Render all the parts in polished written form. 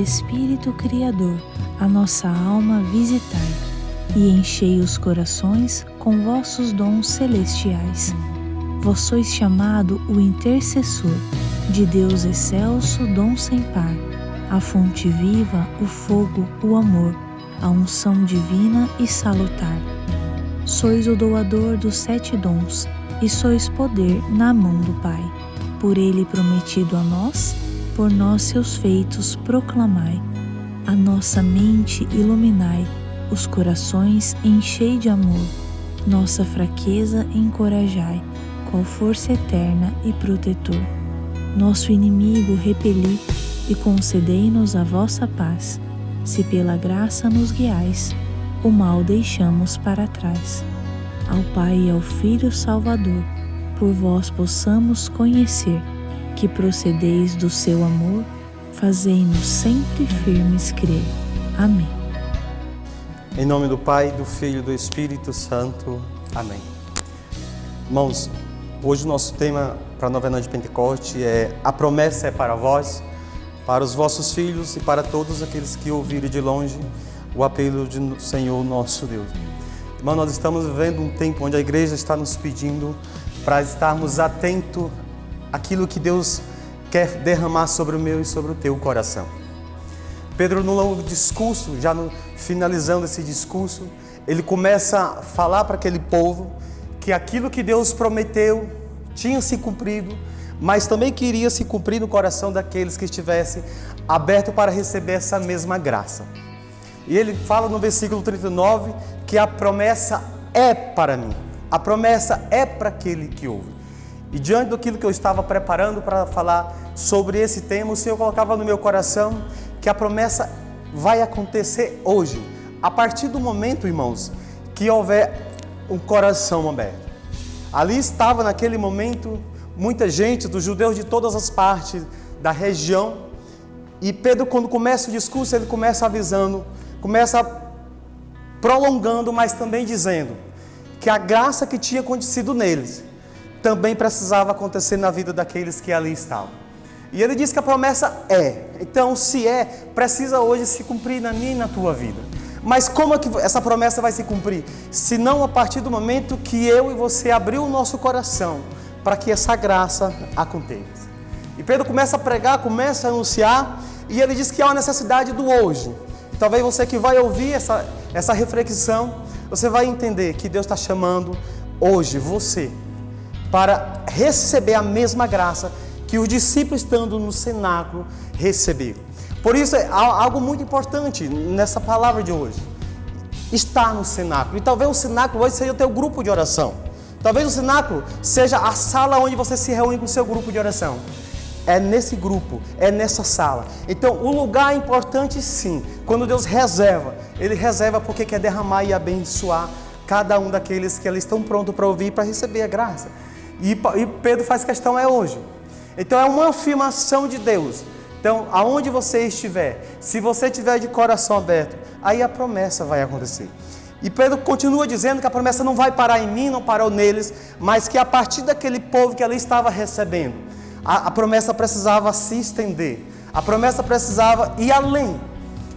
Espírito Criador, a nossa alma visitai, e enchei os corações com vossos dons celestiais. Vós sois chamado o intercessor, de Deus excelso, dom sem par, a fonte viva, o fogo, o amor, a unção divina e salutar. Sois o doador dos 7 dons, e sois poder na mão do Pai. Por ele prometido a nós, por nós seus feitos proclamai. A nossa mente iluminai, os corações enchei de amor. Nossa fraqueza encorajai, qual força eterna e protetor. Nosso inimigo repeli, e concedei-nos a vossa paz. Se pela graça nos guiais, o mal deixamos para trás. Ao Pai e ao Filho Salvador, por vós possamos conhecer, que procedeis do seu amor, fazei-nos sempre firmes crer. Amém. Em nome do Pai, do Filho e do Espírito Santo. Amém. Irmãos, hoje o nosso tema para a novena de Pentecoste é A Promessa é para vós, para os vossos filhos e para todos aqueles que ouvirem de longe o apelo do Senhor nosso Deus. Irmão, nós estamos vivendo um tempo onde a igreja está nos pedindo para estarmos atentos àquilo que Deus quer derramar sobre o meu e sobre o teu coração. Pedro, no longo discurso, finalizando esse discurso, ele começa a falar para aquele povo que aquilo que Deus prometeu tinha se cumprido, mas também queria se cumprir no coração daqueles que estivessem abertos para receber essa mesma graça. E ele fala no versículo 39 que a promessa é para mim, a promessa é para aquele que ouve. E diante daquilo que eu estava preparando para falar sobre esse tema, o Senhor colocava no meu coração que a promessa vai acontecer hoje, a partir do momento, irmãos, que houver um coração aberto. Ali estava naquele momento muita gente, dos judeus de todas as partes da região, e Pedro, quando começa o discurso, ele começa avisando, começa prolongando, mas também dizendo que a graça que tinha acontecido neles também precisava acontecer na vida daqueles que ali estavam. E ele diz que a promessa é, então se é, precisa hoje se cumprir na minha e na tua vida. Mas como é que essa promessa vai se cumprir? Se não a partir do momento que eu e você abrir o nosso coração para que essa graça aconteça. E Pedro começa a pregar, começa a anunciar, e ele diz que há uma necessidade do hoje. E talvez você que vai ouvir essa reflexão, você vai entender que Deus está chamando hoje você para receber a mesma graça que os discípulos estando no cenáculo receberam. Por isso é algo muito importante nessa palavra de hoje. Estar no cenáculo. E talvez o cenáculo hoje seja o teu grupo de oração. Talvez o cenáculo seja a sala onde você se reúne com o seu grupo de oração. É nesse grupo, é nessa sala. Então, o lugar é importante sim. Quando Deus reserva, Ele reserva porque quer derramar e abençoar cada um daqueles que eles estão prontos para ouvir e para receber a graça. E Pedro faz questão é hoje. Então, é uma afirmação de Deus. Então, aonde você estiver, se você estiver de coração aberto, aí a promessa vai acontecer. E Pedro continua dizendo que a promessa não vai parar em mim, não parou neles, mas que a partir daquele povo que ali estava recebendo, a promessa precisava se estender, a promessa precisava ir além.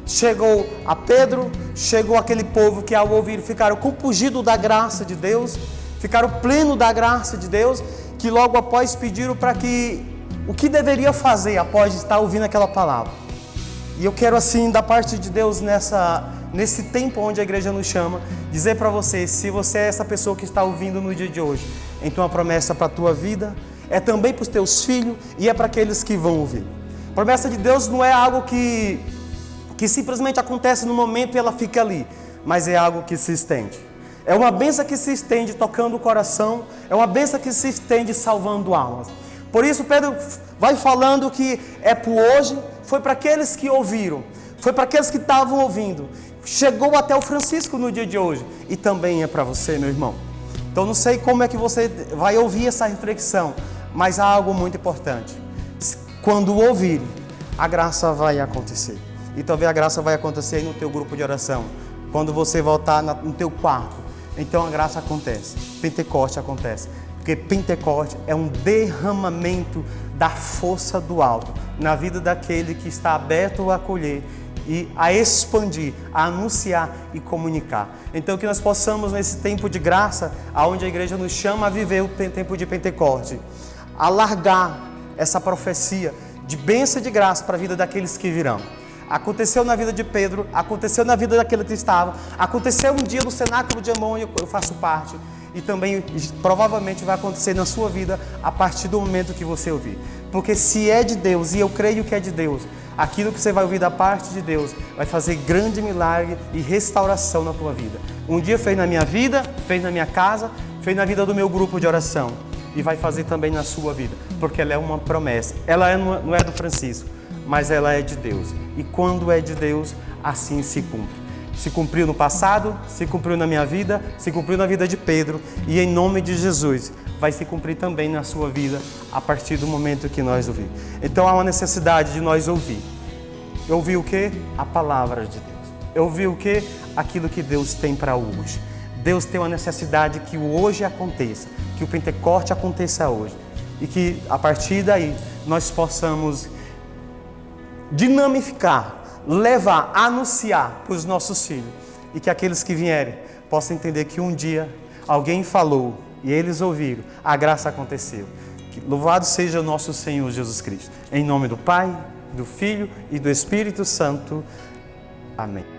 Chegou a Pedro, chegou aquele povo que ao ouvir ficaram compungidos da graça de Deus, ficaram plenos da graça de Deus, que logo após pediram para que o que deveria fazer após estar ouvindo aquela palavra. E eu quero assim, da parte de Deus nesse tempo onde a igreja nos chama, dizer para você, se você é essa pessoa que está ouvindo no dia de hoje, então a promessa para a tua vida é também para os teus filhos e é para aqueles que vão ouvir. A promessa de Deus não é algo que simplesmente acontece no momento e ela fica ali, mas é algo que se estende. É uma bênção que se estende tocando o coração, é uma bênção que se estende salvando almas. Por isso Pedro vai falando que é por hoje, foi para aqueles que ouviram, foi para aqueles que estavam ouvindo, chegou até o Francisco no dia de hoje e também é para você, meu irmão. Então não sei como é que você vai ouvir essa reflexão, mas há algo muito importante. Quando ouvir, a graça vai acontecer. E talvez a graça vai acontecer no teu grupo de oração. Quando você voltar no teu quarto, então a graça acontece. Pentecoste acontece. porque Pentecoste é um derramamento da força do alto na vida daquele que está aberto a acolher e a expandir, a anunciar e comunicar. Então que nós possamos nesse tempo de graça, aonde a igreja nos chama a viver o tempo de Pentecoste, alargar essa profecia de bênção e de graça para a vida daqueles que virão. Aconteceu na vida de Pedro, aconteceu na vida daquele que estava, aconteceu um dia no cenáculo de Amon, eu faço parte, e também provavelmente vai acontecer na sua vida a partir do momento que você ouvir. Porque se é de Deus, e eu creio que é de Deus, aquilo que você vai ouvir da parte de Deus vai fazer grande milagre e restauração na tua vida. Um dia fez na minha vida, fez na minha casa, fez na vida do meu grupo de oração e vai fazer também na sua vida, porque ela é uma promessa. Ela não é do Francisco, mas ela é de Deus. E quando é de Deus, assim se cumpre. Se cumpriu no passado, se cumpriu na minha vida, se cumpriu na vida de Pedro e em nome de Jesus vai se cumprir também na sua vida a partir do momento que nós ouvir. Então há uma necessidade de nós ouvir. Ouvir o quê? A palavra de Deus. Ouvir o quê? Aquilo que Deus tem para hoje. Deus tem uma necessidade que o hoje aconteça, que o Pentecoste aconteça hoje e que a partir daí nós possamos dinamificar, levar, anunciar para os nossos filhos e que aqueles que vierem possam entender que um dia alguém falou e eles ouviram, a graça aconteceu. Louvado seja o nosso Senhor Jesus Cristo. Em nome do Pai, do Filho e do Espírito Santo. Amém.